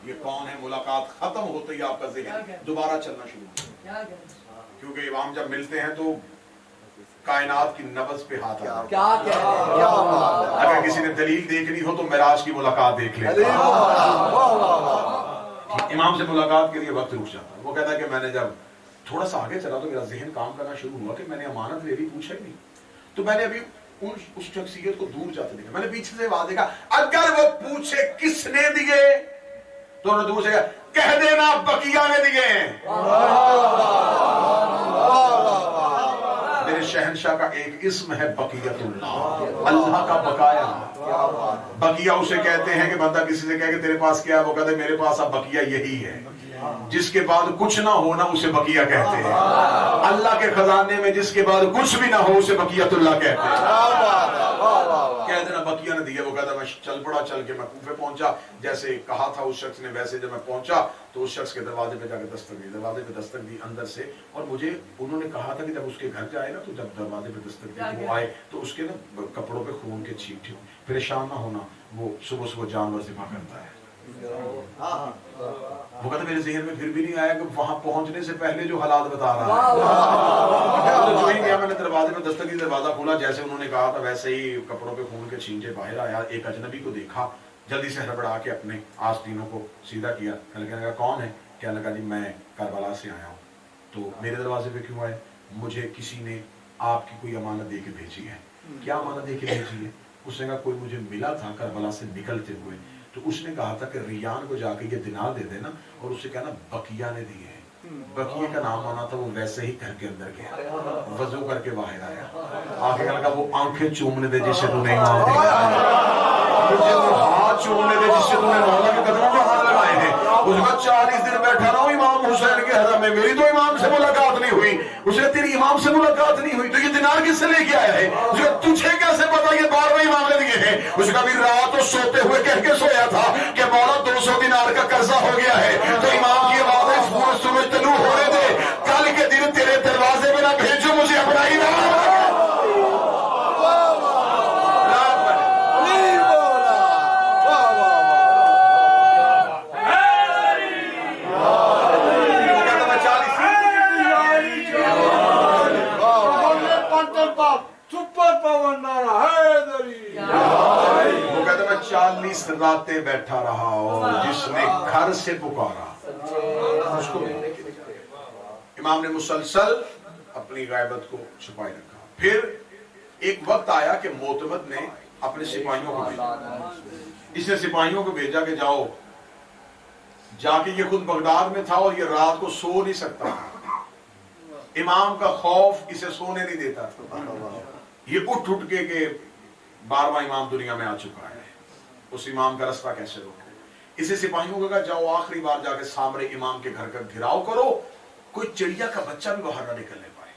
یہ کون ہے. ملاقات ختم ہوتے ہی آپ کا ذہن دوبارہ چلنا شروع ہو. क्योंकि इमाम जब मिलते हैं तो कायनात की नब्ज़ पे हाथ आता है। क्या अगर किसी ने दलील देखनी हो तो मेराज की मुलाकात देख ले। इमाम से मुलाकात के लिए वक्त रुक जाता है। वो कहता है कि मैंने जब थोड़ा सा आगे चला तो मेरा जहन काम करना शुरू हुआ कि मैंने अमानत ले ली, पूछा ही नहीं। तो मैंने अभी उस शख्सियत को दूर जाते देखा। मैंने पीछे से आवाज देखा, अगर वो पूछे किसने दिए तो उन्होंने दूर से कह देना बकिया ने दिए हैं। मेरे शहनशाह का एक इस्म है बकियतुल्लाह, अल्लाह का बकाया। बकिया उसे कहते हैं कि बंदा किसी से कहे कि तेरे पास क्या है, वो कहते मेरे पास अब बकिया यही है। जिसके बाद कुछ ना हो ना उसे बकिया कहते हैं। अल्लाह के खजाने में जिसके बाद कुछ भी ना हो उसे बकियतुल्लाह कहते हैं। कह देना बकिया ने दिया। वो कहता मैं चल पड़ा, चल के मैं कूफे पहुंचा, जैसे कहा था उस शख्स ने वैसे जब मैं पहुंचा तो उस शख्स के दरवाजे पे जाकर दस्तक दी। दरवाजे पे दस्तक दी अंदर से, और मुझे उन्होंने कहा था कि जब उसके घर जाए ना तो जब दरवाजे पे दस्तक दी वो आए तो उसके ना कपड़ों पे खून के छींटे हो, परेशान ना होना, वो सुबह सुबह जानवर ज़िबा करता है। वो कहता मेरे ज़हन में फिर भी नहीं आया कि वहां पहुंचने से पहले जो हालात बता रहा है। तो जो ही गया, मैंने दरवाजे पे दस्तक दी, दरवाजा खोला, जैसे उन्होंने कहा था वैसे ही कपड़ों पे खून के छींटे बाहर आया। एक अजनबी को देखा, जल्दी से हड़बड़ा के अपने आस्तीनों को सीधा किया। कहने लगा कौन है? कहने लगा जी मैं करबला से आया हूँ। तो मेरे दरवाजे पे क्यों आए? मुझे किसी ने आपकी कोई अमानत दे के भेजी है। क्या अमानत दे के भेजी है? उसने कहा कोई मुझे मिला था करबला से निकलते हुए, तो उसने कहा था कि रियान को जाके ये दिनार दे देना और उससे कहना बकिया ने दिए हैं। बकिया का नाम आना था। वो वैसे ही घर के अंदर गया, वजू करके बाहर आया, आगे लगा वो आंखें चूमने दे जिससे तूने इमाम मुझे वो हाथ चूमने दे जिससे तूने मौला के कदमों पर हाथ लगाए हैं। उसका 40 दिन बैठा रहा हूँ इमाम हुसैन के हरम में, मेरी तो इमाम से मुलाकात नहीं हुई। उसे तेरी इमाम से मुलाकात नहीं हुई तो ये दिनार किससे लेके आया है? उसका तुझे कैसे पता ये 12वें इमाम ने दिए हैं? उसका भी रात तो सोते हुए कह के सोया था कि मौला 200 दिनार का कर्जा हो गया है। तो इमाम की आवाज है सूरज तलू होने दे, कल के दिन तेरे दरवाजे में ना भेजो मुझे अपना इनाम। वो कहता मैं 40 रातें बैठा रहा और जिसने घर से पुकारा उसको इमाम ने मुसलसल अपनी गायबत को छुपाए रखा। फिर एक वक्त आया कि मोतमद ने अपने सिपाहियों को भेजा। इसने सिपाहियों को भेजा कि जाओ, जाके ये खुद बगदाद में था और ये रात को सो नहीं सकता। इमाम का खौफ इसे सोने नहीं देता। ये उठ के 12वां इमाम दुनिया में आ चुका है, उस इमाम का रास्ता कैसे रोके? इसे सिपाहियों को कहा जाओ आखिरी बार जाके सामने इमाम के घर का घेराव करो, कोई चिड़िया का बच्चा भी बाहर ना निकलने पाए।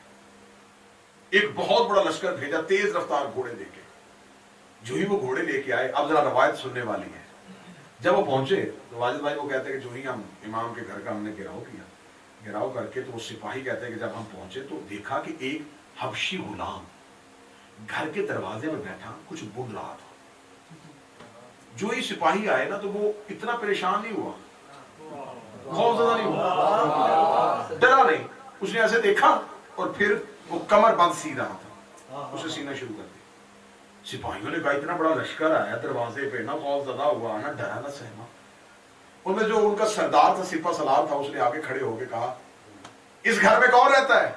एक बहुत बड़ा लश्कर भेजा तेज रफ्तार घोड़े लेके। जो ही वो घोड़े लेके आए, अब जरा रवायत सुनने वाली है। जब वो पहुंचे तो वाजिद भाई वो कहते हैं कि जो ही हम इमाम के घर का हमने घेराव किया, घेराव करके तो वो सिपाही कहते हैं कि जब हम पहुंचे तो देखा कि एक हबशी गुलाम घर के दरवाजे में बैठा कुछ बुन रहा था। जो ही सिपाही आए ना तो वो इतना परेशान नहीं हुआ, खौफजदा नहीं हुआ, डरा नहीं। उसने ऐसे देखा और फिर वो कमर बंद सी रहा था, उसे सीना शुरू कर दिया। सिपाहियों ने कहा इतना बड़ा लश्कर आया दरवाजे पे, ना खौफजदा हुआ ना डरा ना सहमा। उनमें जो उनका सरदार था, सिपा सलार था, उसने आगे खड़े होकर कहा इस घर में कौन रहता है?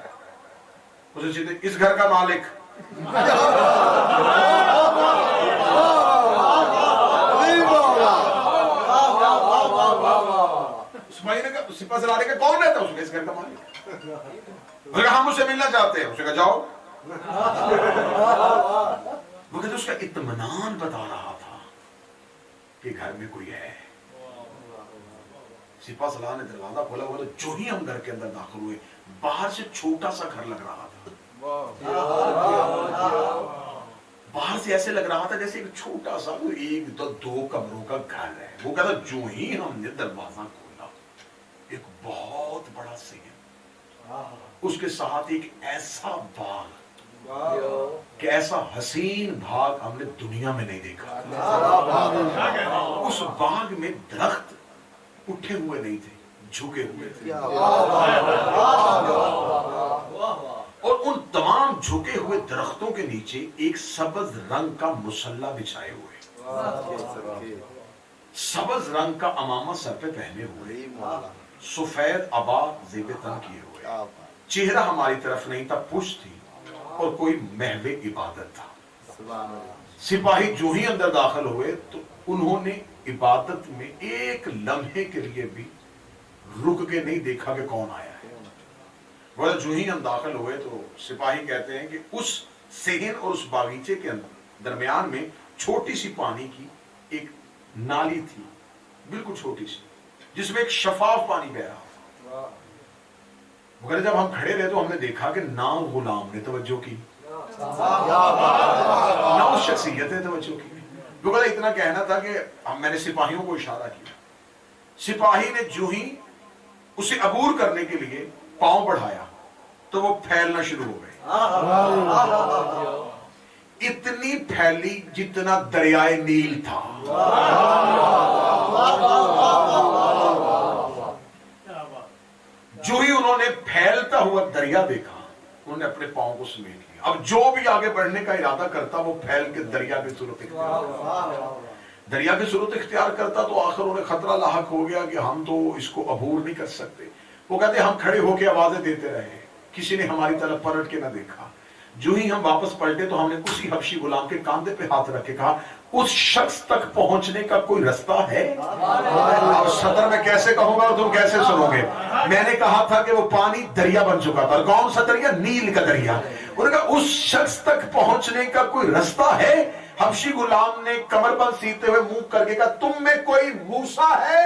उसे सीधे इस घर का मालिक। सिपा सलार का कौन रहता है? उसने इस घर का मालिक। हम उससे मिलना चाहते हैं। उसने कहा जाओ। वो कहते उसका इत्मीनान बता रहा था कि घर में कोई है। सिपा सलार ने दरवाजा खोला हुआ तो जो ही हम घर के अंदर दाखिल हुए, बाहर से छोटा सा घर लग रहा था। बाहर से ऐसे लग रहा था जैसे एक छोटा सा एक तो 2 कमरों का घर है। वो कहता जो ही हमने दरवाजा खोला एक बहुत बड़ा सीन, उसके साथ एक ऐसा बाग कि ऐसा हसीन बाग हमने दुनिया में नहीं देखा। उस बाग में दरख्त उठे हुए नहीं थे, झुके हुए थे। झुके हुए दरख्तों के नीचे एक सबज रंग का मुसल्ला बिछाए हुए, सबज रंग का अमामा सर पे पहने हुए, सफेद अबा ज़ेब तन किए हुए, चेहरा हमारी तरफ नहीं था, पुश थी और कोई महवे इबादत था। सिपाही जो ही अंदर दाखिल हुए तो उन्होंने इबादत में एक लम्हे के लिए भी रुक के नहीं देखा कि कौन आया है। बोला जो ही हम दाखिल हुए तो सिपाही कहते हैं कि उस सेहन और उस बागीचे के दरमियान में छोटी सी पानी की एक नाली थी, बिल्कुल छोटी सी, जिसमें एक शफाफ पानी बह रहा था। मगर जब हम खड़े रहे तो हमने देखा कि ना गुलाम ने तवज्जो की, ना उस शख्सियत ने तवज्जो की। तो इतना कहना था कि मैंने सिपाहियों को इशारा किया, सिपाही ने जो ही उसे अबूर करने के लिए पांव बढ़ाया तो वो फैलना शुरू हो गए। इतनी फैली जितना दरियाए नील था। जो ही उन्होंने फैलता हुआ दरिया देखा, उन्होंने अपने पांव को समेट लिया। अब जो भी आगे बढ़ने का इरादा करता वो फैल के दरिया की सूरत इख्तियार करता तो आखिर उन्हें खतरा लाहक हो गया कि हम तो इसको अबूर नहीं कर सकते। वो कहते हम खड़े होकर आवाजें देते रहे, किसी ने हमारी तरफ पलट के ना देखा। जो ही हम वापस पलटे तो हमने उसी हबशी गुलाम के कांधे पे हाथ रख के कहा, उस शख्स तक पहुंचने का कोई रास्ता है? अब सदर में कैसे कहूंगा और तुम कैसे सुनोगे? मैंने कहा था कि वो पानी दरिया बन चुका था। कौन सा दरिया? नील का दरिया। उन्होंने कहा उस शख्स तक पहुंचने का कोई रास्ता है? हबशी गुलाम ने कमरबंद सीते हुए मुंह करके कहा, तुम में कोई मूसा है?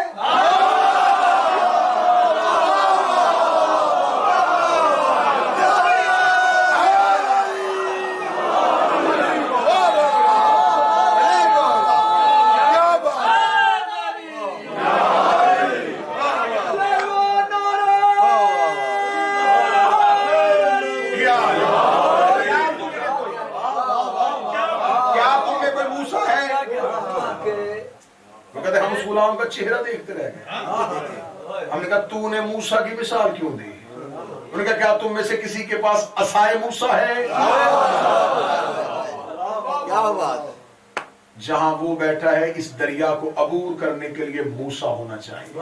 गुलाम का चेहरा देखते रह गए। हमने कहा तूने मूसा की मिसाल क्यों दी? उन्होंने कहा क्या तुम में से किसी के पास असाए मूसा है? क्या बात? जहां वो बैठा है इस दरिया को अबूर करने के लिए मूसा होना चाहिए।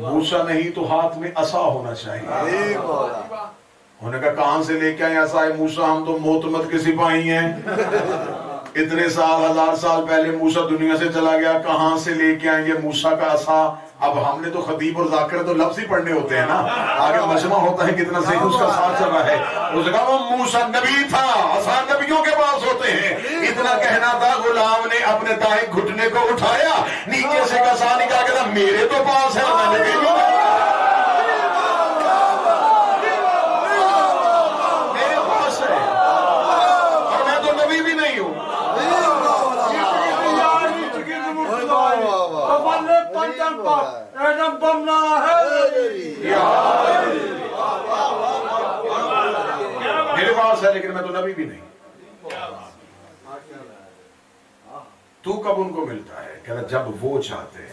मूसा नहीं तो हाथ में असा होना चाहिए। उन्होंने कहा कहां से लेके आए असाए मूसा? हम तो मोहतमद के सिपाही हैं। इतने साल, 1000 साल पहले मूसा दुनिया से चला गया, कहां से लेके आएंगे मूसा का असा? अब हमने तो खतीब और जाकिर तो लफ्ज़ ही पढ़ने होते हैं ना, आगे मजमा होता है कितना सही उसका साथ चला है। उसने कहा वो मूसा नबी था, असा नबियों के पास होते हैं। इतना कहना था, गुलाम ने अपने दाएं घुटने को उठाया, नीचे से कसा निकाल के था मेरे तो पास है, मैंने मेरे पास है और मैं तो नबी भी नहीं हूं। मेरे पास है लेकिन मैं तो नबी भी नहीं। तू कब उनको मिलता है? कहता जब वो चाहते हैं।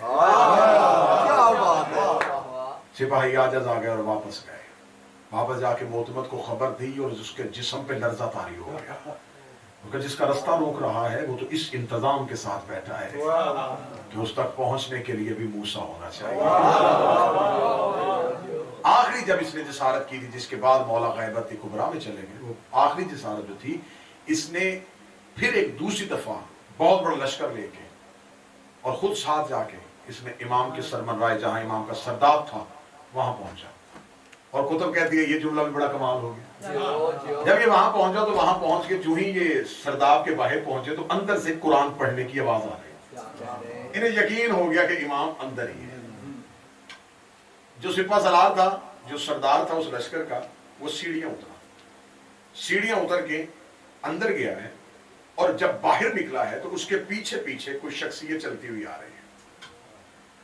सिपाही आजाद आ गए और वापस गए। वापस जाके मोहतमद को खबर दी और उसके जिस्म पे लर्जा तारी हो गया, क्योंकि जिसका रास्ता रोक रहा है वो तो इस इंतजाम के साथ बैठा है कि उस तक पहुंचने के लिए भी मूसा होना चाहिए। आखिरी जब इसने जिसारत की थी, जिसके बाद मौला गैबत कुबरा में चले गए, वो आखिरी जिसारत जो थी, इसने फिर एक दूसरी दफा बहुत बड़ा लश्कर लेके और खुद साथ जाके इसने इमाम के सरमन राय, जहां इमाम का सरदार था, वहां पहुंचा। और कुतुब कहती है ये जुमला भी बड़ा कमाल हो गया। जब ये वहां पहुंचा तो वहां पहुंच के जो ही ये सरदार के बाहर पहुंचे तो अंदर से कुरान पढ़ने की आवाज आ रही। इन्हें यकीन हो गया कि इमाम अंदर ही है। जो सिपा सलार था, जो सरदार था उस लश्कर का, वो सीढ़ियां उतर के अंदर गया है और जब बाहर निकला है तो उसके पीछे पीछे कोई शख्सियत चलती हुई आ रही है।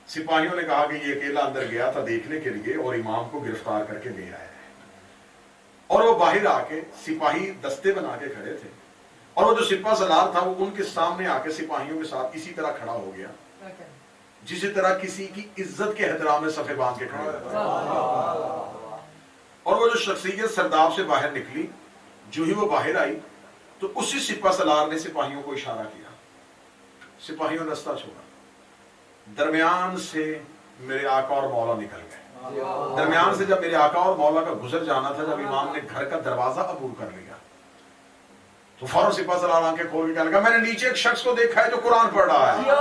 सिपाहियों ने कहा कि ये अकेला अंदर गया था देखने के लिए और इमाम को गिरफ्तार करके ले आया है। और वो बाहर आके सिपाही दस्ते बना के खड़े थे और वो जो सिपा सलार था वो उनके सामने आके सिपाहियों के साथ इसी तरह खड़ा हो गया जिस तरह किसी की इज्जत के एहतराम में सफे बांध के खड़े होता है। اور وہ جو شخصیت سرداب سے باہر نکلی، جو ہی وہ باہر آئی تو اسی سپہ سالار نے سپاہیوں کو اشارہ کیا، سپاہیوں نے رستہ چھوڑا، درمیان سے میرے آقا اور مولا نکل گئے۔ درمیان سے جب میرے آقا اور مولا کا گزر جانا تھا، جب امام نے گھر کا دروازہ عبور کر لیا تو فوراً سپہ سالار آنکھیں کھول کے کہنے لگا، میں نے نیچے ایک شخص کو دیکھا ہے جو قرآن پڑھ رہا ہے،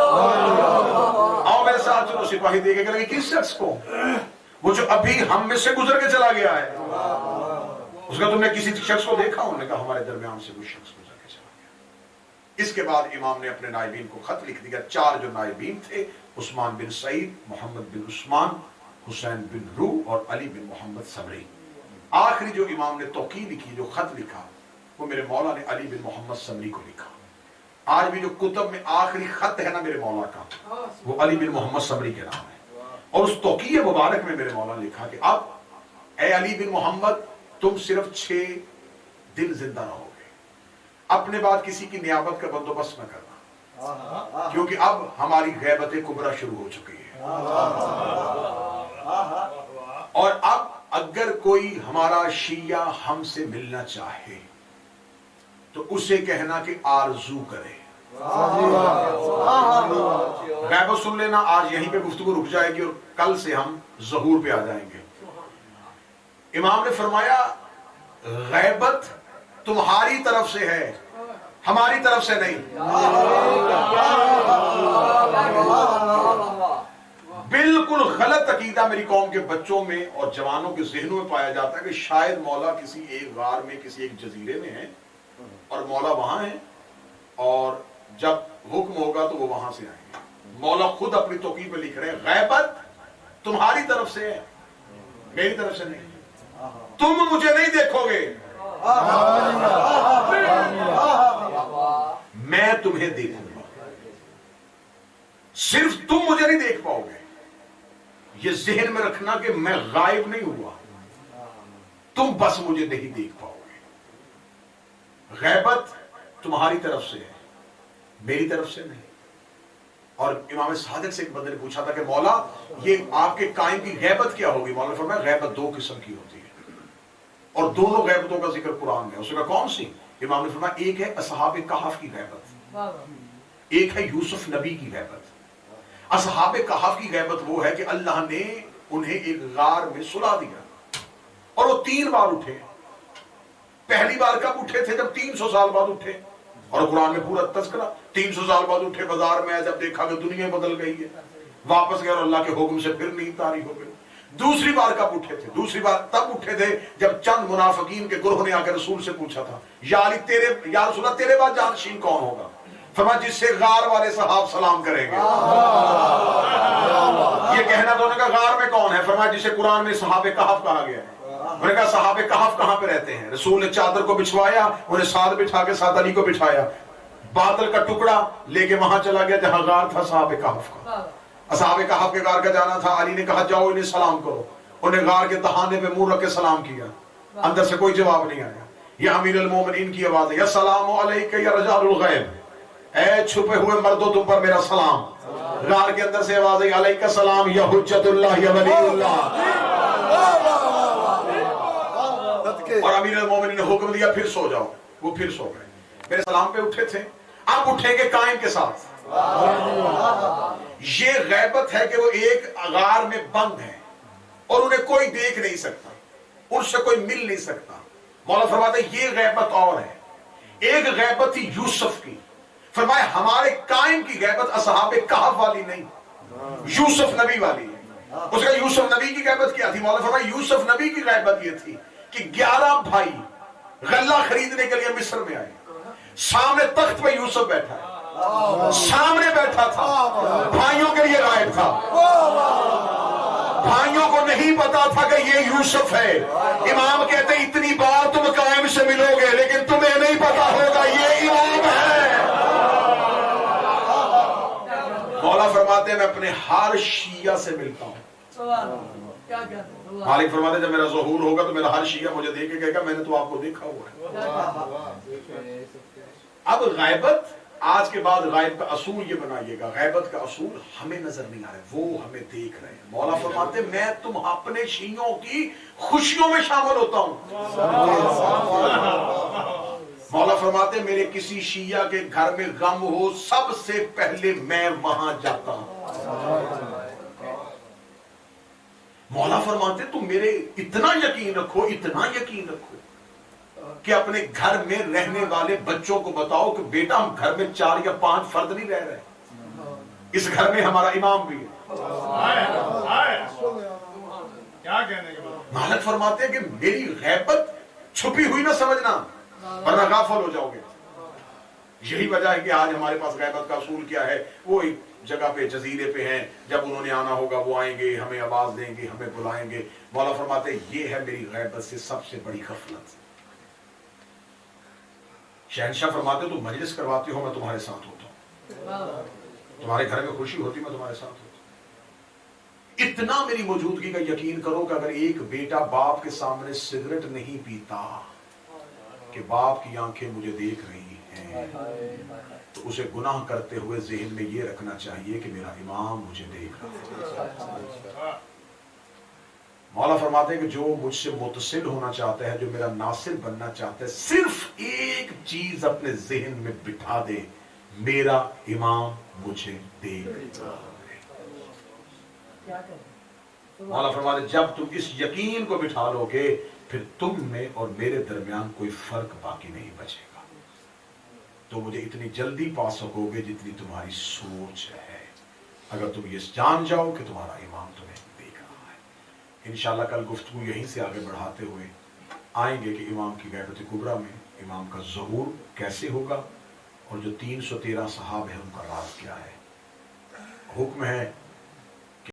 آؤ میرے ساتھ چلو۔ سپاہی دیکھے کہ کس شخص کو؟ وہ جو ابھی ہم میں سے گزر کے چلا گیا ہے۔ اس کا تم نے کسی شخص کو دیکھا؟ انہوں نے کہا ہمارے درمیان سے وہ شخص گزر کے چلا گیا۔ اس کے بعد امام نے اپنے نائبین کو خط لکھ دیا، 4 جو نائبین تھے، عثمان بن سعید، محمد بن عثمان، حسین بن روح اور علی بن محمد صبری۔ آخری جو امام نے توقیع لکھی، جو خط لکھا، وہ میرے مولا نے علی بن محمد صبری کو لکھا۔ آج بھی جو کتب میں آخری خط ہے نا میرے مولا کا، وہ علی بن محمد صبری کے نام ہے۔ اور اس توقیع مبارک میں میرے مولا نے لکھا کہ اب اے علی بن محمد، تم صرف 6 دن زندہ رہو گے، اپنے بعد کسی کی نیابت کا بندوبست نہ کرنا، کیونکہ اب ہماری غیبت کبریٰ شروع ہو چکی ہے۔ اور اب اگر کوئی ہمارا شیعہ ہم سے ملنا چاہے تو اسے کہنا کہ آرزو کرے۔ غیبت سن لینا، آج یہیں پہ گفتگو رک جائے گی اور کل سے ہم ظہور پہ آ جائیں گے۔ امام نے فرمایا غیبت تمہاری طرف سے ہے، ہماری طرف سے نہیں۔ بالکل غلط عقیدہ میری قوم کے بچوں میں اور جوانوں کے ذہنوں میں پایا جاتا ہے کہ شاید مولا کسی ایک غار میں، کسی ایک جزیرے میں ہے اور مولا وہاں ہے، اور جب حکم ہوگا تو وہ وہاں سے آئیں گے۔ مولا خود اپنی توقیع پہ لکھ رہے ہیں غیبت تمہاری طرف سے ہے، میری طرف سے نہیں۔ تم مجھے نہیں دیکھو گے، میں تمہیں دیکھوں گا، صرف تم مجھے نہیں دیکھ پاؤ گے۔ یہ ذہن میں رکھنا کہ میں غائب نہیں ہوا، تم بس مجھے نہیں دیکھ پاؤ گے۔ غیبت تمہاری طرف سے ہے، میری طرف سے نہیں۔ اور امام صادق سے ایک بندے نے پوچھا تھا کہ مولا یہ آپ کے قائم کی غیبت کیا ہوگی؟ مولا نے فرمایا غیبت 2 قسم کی ہوتی ہے، اور دونوں غیبتوں کا ذکر قرآن میں ہے۔ اس نے کہا کون سی؟ امام نے فرمایا ایک ہے اصحاب کہف کی غیبت، ایک ہے یوسف نبی کی غیبت۔ اصحاب کہف کی غیبت وہ ہے کہ اللہ نے انہیں ایک غار میں سلا دیا اور وہ 3 بار اٹھے۔ پہلی بار کب اٹھے تھے؟ جب 300 سال بعد اٹھے، اور قرآن میں پورا تذکرہ 300 سال بعد اٹھے، بازار میں جب دیکھا کہ دنیا بدل گئی ہے، واپس گئے اور اللہ کے حکم سے پھر نیند طاری ہو گئی۔ دوسری بار کب اٹھے تھے؟ دوسری بار تب اٹھے تھے جب چند منافقین کے گروہ نے آ کے رسول سے پوچھا تھا یا علی یا رسول اللہ تیرے بعد جانشین کون ہوگا؟ فرمایا جس سے غار والے صحاب سلام کریں گے۔ یہ کہنا تو انہوں نے کہا غار میں کون ہے؟ فرمایا جسے قرآن میں صحاب کہف کہا گیا ہے۔ انہوں نے کہا صحاب کہف کہاں پہ رہتے ہیں؟ رسول نے چادر کو بچھوایا، انہیں ساتھ بٹھا کے ساتھ علی کو بٹھایا، بادل کا ٹکڑا لے کے وہاں چلا گیا جہاں غار تھا صحاب کہف کا۔ اصحاب کہف کے غار کا جانا تھا، علی نے کہا جاؤ انہیں سلام کرو۔ انہیں غار کے تہانے پہ منہ رکھ کے سلام کیا، اندر سے کوئی جواب نہیں آیا۔ یا امیر المومنین کی آواز ہے، یا سلام علیک یا رجال الغیب، اے چھپے ہوئے مردوں تم پر میرا سلام۔ غار کے اندر سے آواز ہے، علیک السلام یا حجت اللہ یا ولی اللہ۔ اور امیر المومنین نے حکم دیا پھر سو جاؤ، وہ پھر سو گئے۔ میرے سلام پہ اٹھے تھے، اب اٹھیں گے قائم کے ساتھ۔ یہ غیبت ہے کہ وہ ایک غار میں بند ہے اور انہیں کوئی دیکھ نہیں سکتا، ان سے کوئی مل نہیں سکتا۔ مولا فرماتا ہے یہ غیبت اور ہے۔ ایک غیبت تھی یوسف کی، فرمایا ہمارے قائم کی غیبت اصحاب کہف والی نہیں، یوسف نبی والی ہے۔ اس کا یوسف نبی کی غیبت کیا تھی؟ مولا فرمایا یوسف نبی کی غیبت یہ تھی کہ 11 بھائی غلہ خریدنے کے لیے مصر میں آئے، سامنے تخت پہ یوسف بیٹھا ہے، سامنے بیٹھا تھا، بھائیوں کے لیے غائب تھا، بھائیوں کو نہیں پتا تھا کہ یہ یوسف ہے۔ امام کہتے ہیں اتنی بار تم قائم سے ملو گے لیکن تمہیں نہیں پتا ہوگا یہ امام ہے۔ مولا فرماتے ہیں میں اپنے ہر شیعہ سے ملتا ہوں۔ مالک فرماتے ہیں جب میرا ظہور ہوگا تو میرا ہر شیعہ مجھے دیکھ کے کہے گا میں نے تو آپ کو دیکھا ہوا ہے۔ اب غیبت आज के बाद गायब का असूल ये बनाइएगा, गैबत का असूल हमें नजर नहीं आ रहा है, वो हमें देख रहे हैं। मौला फरमाते मैं तुम अपने शियों की खुशियों में शामिल होता हूं। मौला फरमाते मेरे किसी शिया के घर में गम हो, सबसे पहले मैं वहां जाता हूं। मौला फरमाते तुम मेरे इतना यकीन रखो, इतना यकीन रखो कि अपने घर में रहने वाले बच्चों को बताओ कि बेटा हम घर में 4 या 5 फर्द नहीं रह रहे, इस घर में हमारा इमाम भी है। क्या कहने के बाद मालिक फरमाते हैं कि मेरी गैबत छुपी हुई ना समझना, वरना गाफिल हो जाओगे। यही वजह है कि आज हमारे पास गैबत का असूल क्या है, वो एक जगह पे जजीरे पे हैं, जब उन्होंने आना होगा वो आएंगे, हमें आवाज देंगे, हमें बुलाएंगे। मौला फरमाते ये है मेरी गैबत से सबसे बड़ी गफलत। शहनशाह फरमाते तुम मजलिस करवाते हो, मैं तुम्हारे साथ होता हूं, तुम्हारे घर में खुशी होती मैं तुम्हारे साथ होता हूं। इतना मेरी मौजूदगी का यकीन करो कि अगर एक बेटा बाप के सामने सिगरेट नहीं पीता कि बाप की आंखें मुझे देख रही हैं, तो उसे गुनाह करते हुए ज़हन में ये रखना चाहिए कि मेरा इमाम मुझे देख रहा है। मौला फरमाते हैं कि जो मुझसे मुतसिल होना चाहता है, जो मेरा नासिर बनना चाहता है, सिर्फ एक चीज अपने ज़हन में बिठा दे, मेरा इमाम मुझे देख रहा है। मौला फरमाते जब तुम इस यकीन को बिठा लोगे, फिर तुम में और मेरे दरमियान कोई फर्क बाकी नहीं बचेगा, तो मुझे इतनी जल्दी पा सकोगे जितनी तुम्हारी सोच है, अगर तुम ये जान जाओ कि तुम्हारा इमाम तुम्हें देख रहा है। इंशाअल्लाह कल गुफ्तगू यहीं से आगे बढ़ाते हुए आएंगे कि इमाम की गैबत कुबरा में इमाम का ज़हूर कैसे होगा और जो 313 सहाब है उनका राज क्या है। हुक्म है